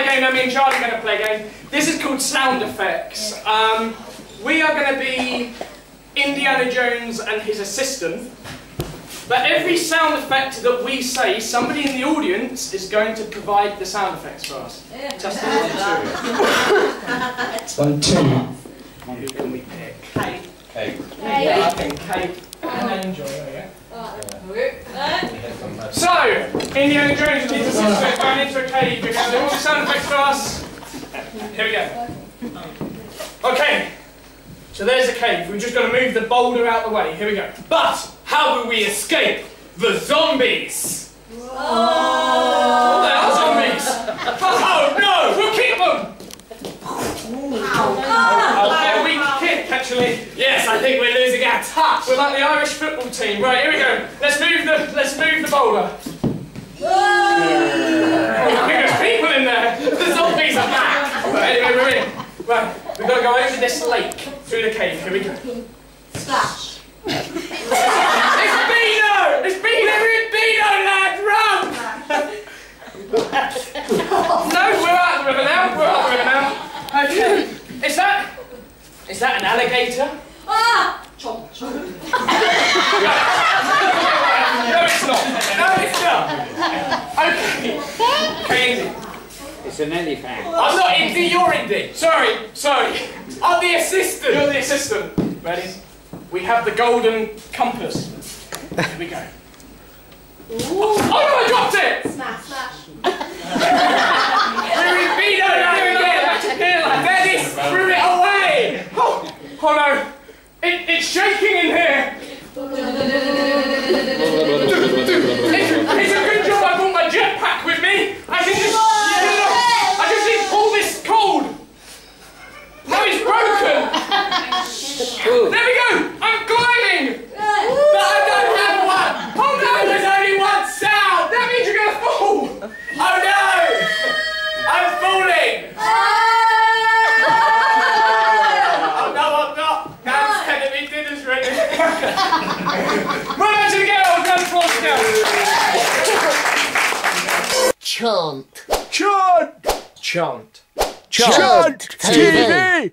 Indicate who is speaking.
Speaker 1: game now. Me and Charlie are going to play a game. This is called sound effects. We are going to be Indiana Jones and his assistant. But every sound effect that we say, somebody in the audience is going to provide the sound effects for us. Justin, 1, 2. Who can we pick? Kate. Kate. Yeah, I think Kate and Angel. There we go. So, Indiana Jones and his assistant going into a cave. You're going to do all the sound effects for us. Here we go. Okay. So there's a cave. We've just got to move the boulder out the way. Here we go.
Speaker 2: But how will we escape the zombies?
Speaker 1: Oh, they are zombies.
Speaker 2: Oh no!
Speaker 1: We'll keep them. They're a weak kick, actually.
Speaker 2: Yes, I think we're losing our touch.
Speaker 1: We're like the Irish football team. Right, here we go. Let's move the boulder. I think there's people in there.
Speaker 2: The zombies are back.
Speaker 1: Right, anyway, we're in. Right, we've got to go over this lake through the cave. Here we go.
Speaker 3: Splash.
Speaker 2: It's Beano! It's Beano! We're in Beano, lad! Run!
Speaker 1: No, we're out of the river now. We're out of the river now. Okay. Is that an alligator?
Speaker 3: Ah! Chomp, chomp.
Speaker 1: No, it's not.
Speaker 2: No, it's not.
Speaker 1: Okay. Crazy.
Speaker 4: It's an elephant.
Speaker 2: I'm not Indy, you're Indy.
Speaker 1: Sorry.
Speaker 2: I'm the assistant.
Speaker 1: You're the assistant. Ready? We have the golden compass. Here we go.
Speaker 3: Ooh.
Speaker 1: Oh no, I dropped it!
Speaker 3: Smash, smash.
Speaker 2: We're in Beano, lad! Dennis, threw it away!
Speaker 1: Oh no! It's shaking in here! It's a good job I brought my jetpack with me! I just need to pull this cord! No, it's broken! There we go! I'm gliding!
Speaker 2: But I don't have one! Oh no, there's only one sound!
Speaker 1: That means you're gonna fall!
Speaker 2: Oh no! I'm falling! Oh no, I'm not! Nan's telling me dinner's ready!
Speaker 1: Run out to the girls! Down the floor down!
Speaker 5: Chant.
Speaker 4: Chant!
Speaker 1: Chant.
Speaker 4: Chant TV!